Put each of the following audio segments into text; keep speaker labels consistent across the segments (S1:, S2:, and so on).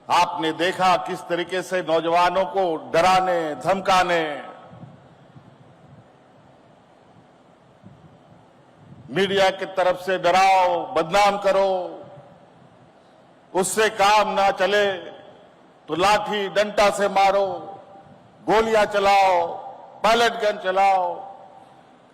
S1: आपने देखा किस तरीके से नौजवानों को डराने धमकाने, मीडिया की तरफ से डराओ, बदनाम करो, उससे काम ना चले तो लाठी डंडा से मारो, गोलियां चलाओ, पैलेट गन चलाओ,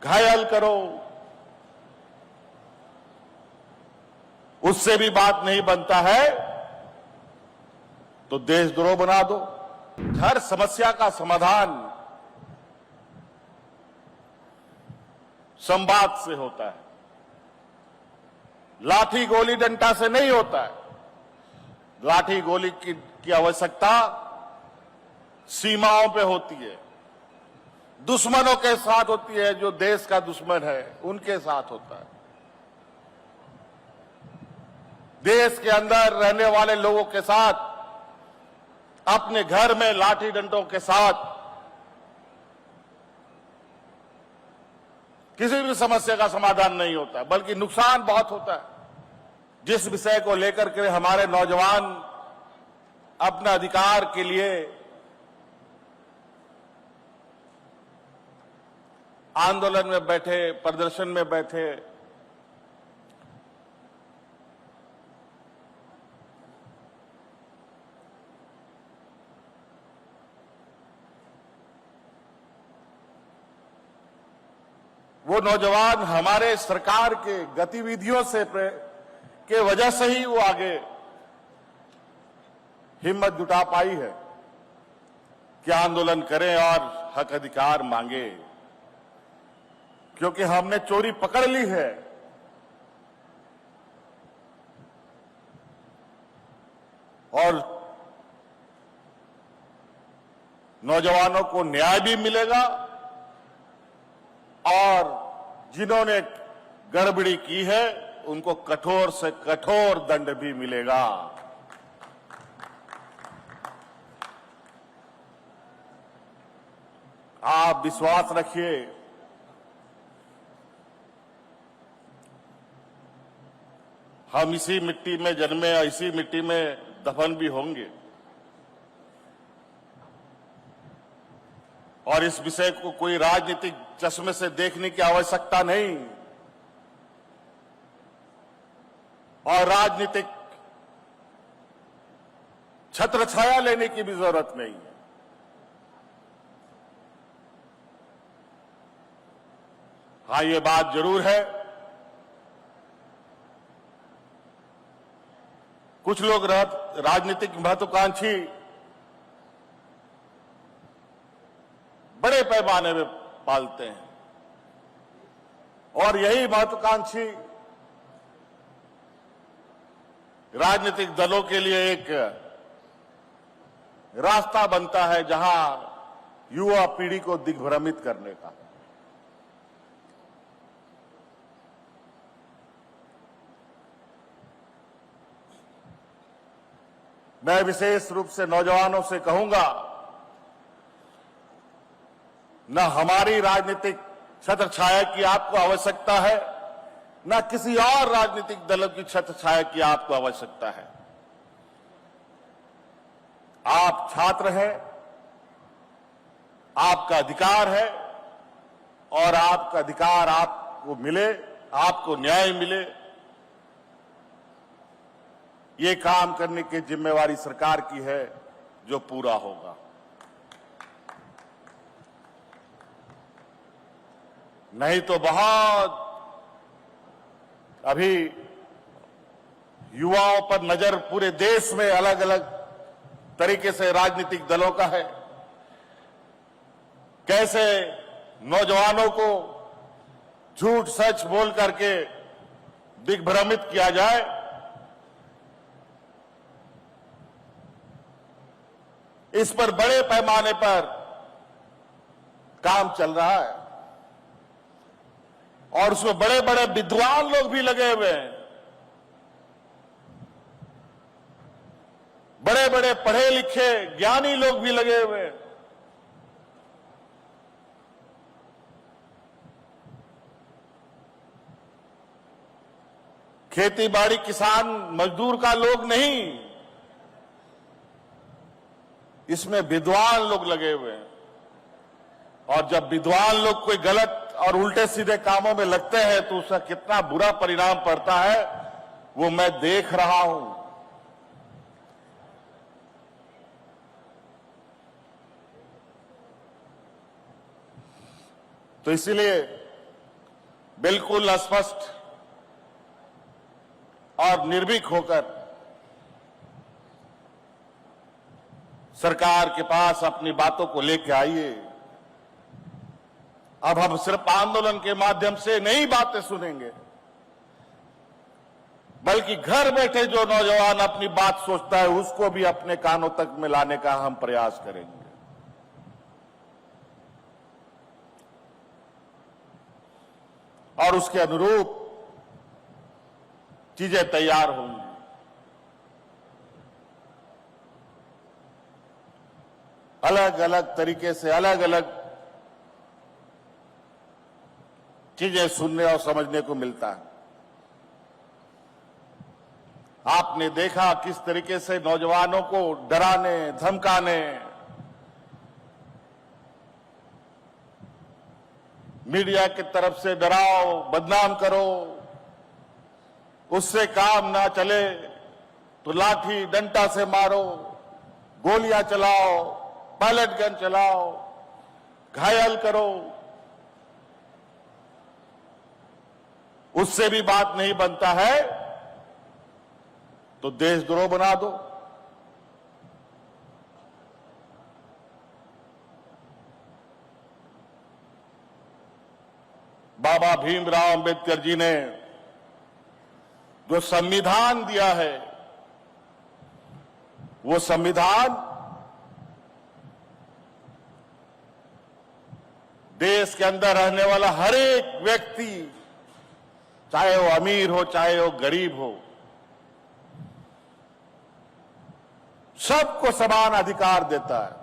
S1: घायल करो। उससे भी बात नहीं बनता है तो देशद्रोह बना दो। हर समस्या का समाधान संवाद से होता है, लाठी गोली डंडा से नहीं होता है। लाठी गोली की आवश्यकता सीमाओं पे होती है, दुश्मनों के साथ होती है, जो देश का दुश्मन है उनके साथ होता है। देश के अंदर रहने वाले लोगों के साथ, अपने घर में लाठी डंडों के साथ किसी भी समस्या का समाधान नहीं होता, बल्कि नुकसान बहुत होता है। जिस विषय को लेकर के हमारे नौजवान अपने अधिकार के लिए आंदोलन में बैठे, प्रदर्शन में बैठे, वो नौजवान हमारे सरकार के गतिविधियों से के वजह से ही वो आगे हिम्मत जुटा पाई है कि आंदोलन करें और हक अधिकार मांगे, क्योंकि हमने चोरी पकड़ ली है। और नौजवानों को न्याय भी मिलेगा और जिन्होंने गड़बड़ी की है उनको कठोर से कठोर दंड भी मिलेगा। आप विश्वास रखिए, हम इसी मिट्टी में जन्मे, इसी मिट्टी में दफन भी होंगे और इस विषय को कोई राजनीतिक चश्मे से देखने की आवश्यकता नहीं और राजनीतिक छत्र छाया लेने की भी जरूरत नहीं है। हाँ, ये बात जरूर है, कुछ लोग राजनीतिक महत्वाकांक्षी बड़े पैमाने में पालते हैं और यही महत्वाकांक्षी राजनीतिक दलों के लिए एक रास्ता बनता है जहां युवा पीढ़ी को दिग्भ्रमित करने का। मैं विशेष रूप से नौजवानों से कहूंगा, न हमारी राजनीतिक छत्र छाया की आपको आवश्यकता है, न किसी और राजनीतिक दल की छत्र छाया की आपको आवश्यकता है। आप छात्र हैं, आपका अधिकार है और आपका अधिकार आपको मिले, आपको न्याय मिले, ये काम करने की जिम्मेवारी सरकार की है जो पूरा होगा। नहीं तो बहुत अभी युवाओं पर नजर पूरे देश में अलग अलग तरीके से राजनीतिक दलों का है। कैसे नौजवानों को झूठ सच बोल करके दिग्भ्रमित किया जाए, इस पर बड़े पैमाने पर काम चल रहा है और उसमें बड़े बड़े विद्वान लोग भी लगे हुए हैं, बड़े बड़े पढ़े लिखे ज्ञानी लोग भी लगे हुए हैं। खेती बाड़ी किसान मजदूर का लोग नहीं, इसमें विद्वान लोग लगे हुए हैं, और जब विद्वान लोग कोई गलत और उल्टे सीधे कामों में लगते हैं तो उसका कितना बुरा परिणाम पड़ता है वो मैं देख रहा हूं। तो इसीलिए बिल्कुल स्पष्ट और निर्भीक होकर सरकार के पास अपनी बातों को लेकर आइए। अब हम सिर्फ आंदोलन के माध्यम से नई बातें सुनेंगे, बल्कि घर बैठे जो नौजवान अपनी बात सोचता है उसको भी अपने कानों तक में लाने का हम प्रयास करेंगे। और उसके अनुरूप चीजें तैयार होंगी। अलग अलग तरीके से अलग अलग चीजें सुनने और समझने को मिलता है। आपने देखा किस तरीके से नौजवानों को डराने धमकाने, मीडिया की तरफ से डराओ बदनाम करो, उससे काम ना चले तो लाठी डंडा से मारो, गोलियां चलाओ, पैलेट गन चलाओ, घायल करो। उससे भी बात नहीं बनता है तो देशद्रोह बना दो। बाबा भीमराव अंबेडकर जी ने जो संविधान दिया है वो संविधान देश के अंदर रहने वाला हर एक व्यक्ति, चाहे वो अमीर हो चाहे वो गरीब हो, सबको समान अधिकार देता है।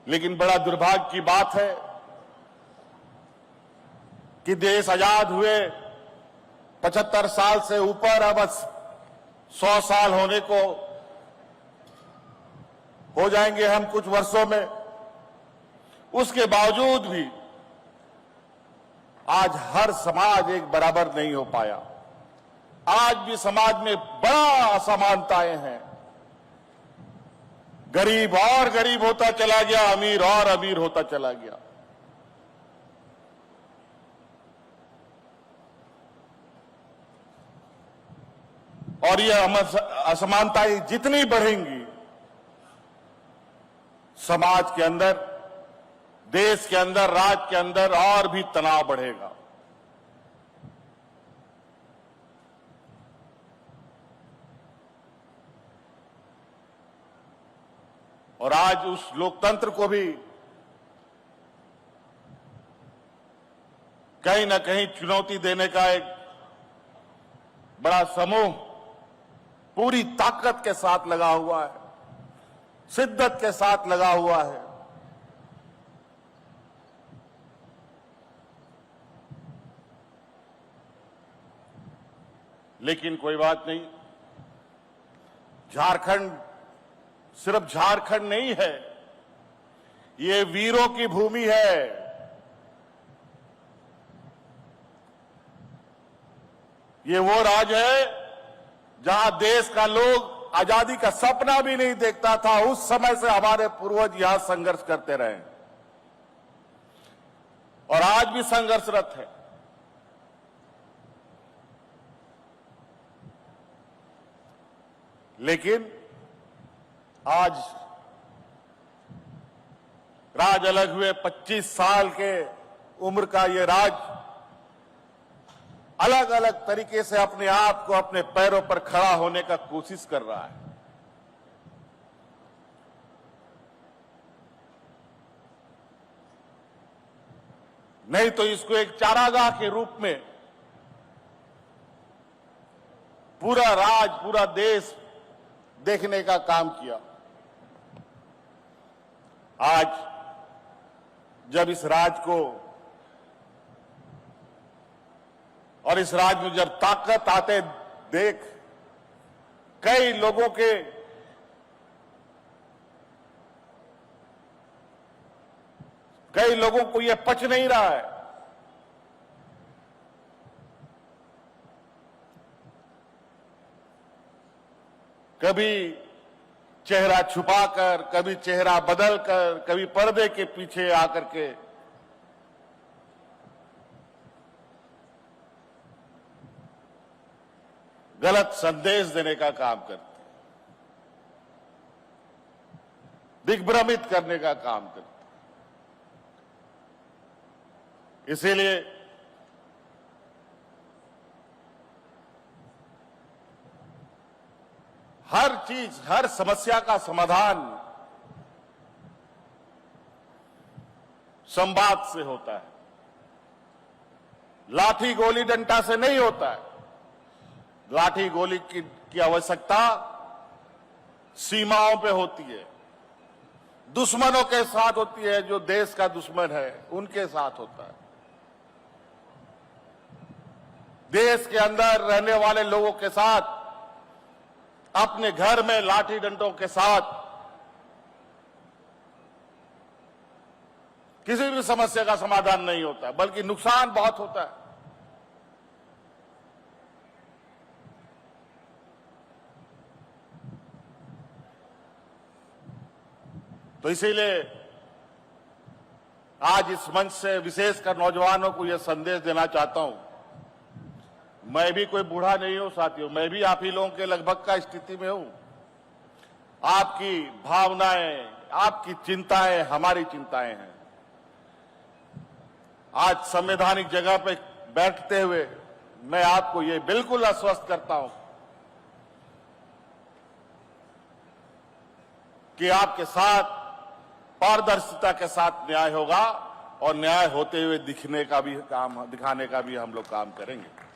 S1: लेकिन बड़ा दुर्भाग्य की बात है कि देश आजाद हुए 75 साल से ऊपर, अब 100 साल होने को हो जाएंगे हम कुछ वर्षों में। उसके बावजूद भी आज हर समाज एक बराबर नहीं हो पाया। आज भी समाज में बड़ा असमानताएं हैं। गरीब और गरीब होता चला गया, अमीर और अमीर होता चला गया। और ये असमानताएं जितनी बढ़ेंगी समाज के अंदर, देश के अंदर, राज्य के अंदर और भी तनाव बढ़ेगा। और आज उस लोकतंत्र को भी कहीं ना कहीं चुनौती देने का एक बड़ा समूह पूरी ताकत के साथ लगा हुआ है, शिद्दत के साथ लगा हुआ है। लेकिन कोई बात नहीं, झारखंड सिर्फ झारखंड नहीं है, ये वीरों की भूमि है। ये वो राज्य है जहां देश का लोग आजादी का सपना भी नहीं देखता था। उस समय से हमारे पूर्वज यहां संघर्ष करते रहे और आज भी संघर्षरत है। लेकिन आज राज अलग हुए 25 साल के उम्र का ये राज्य अलग अलग तरीके से अपने आप को अपने पैरों पर खड़ा होने का कोशिश कर रहा है। नहीं तो इसको एक चारागाह के रूप में पूरा राज, पूरा देश देखने का काम किया। आज जब इस राज को और इस राज में जब ताकत आते देख कई लोगों को यह पच नहीं रहा है। कभी चेहरा छुपाकर, कभी चेहरा बदलकर, कभी पर्दे के पीछे आकर के गलत संदेश देने का काम करते हैं, दिग्भ्रमित करने का काम करते हैं। इसीलिए हर चीज, हर समस्या का समाधान संवाद से होता है, लाठी गोली डंडा से नहीं होता है। लाठी गोली की आवश्यकता सीमाओं पे होती है, दुश्मनों के साथ होती है, जो देश का दुश्मन है उनके साथ होता है। देश के अंदर रहने वाले लोगों के साथ, अपने घर में लाठी डंडों के साथ किसी भी समस्या का समाधान नहीं होता, बल्कि नुकसान बहुत होता है। तो इसीलिए आज इस मंच से विशेषकर नौजवानों को यह संदेश देना चाहता हूं। मैं भी कोई बूढ़ा नहीं हूं साथियों, मैं भी आप ही लोगों के लगभग का स्थिति में हूं। आपकी भावनाएं, आपकी चिंताएं हमारी चिंताएं हैं। आज संवैधानिक जगह पर बैठते हुए मैं आपको ये बिल्कुल आश्वस्त करता हूं कि आपके साथ पारदर्शिता के साथ न्याय होगा, और न्याय होते हुए दिखाने का भी हम लोग काम करेंगे।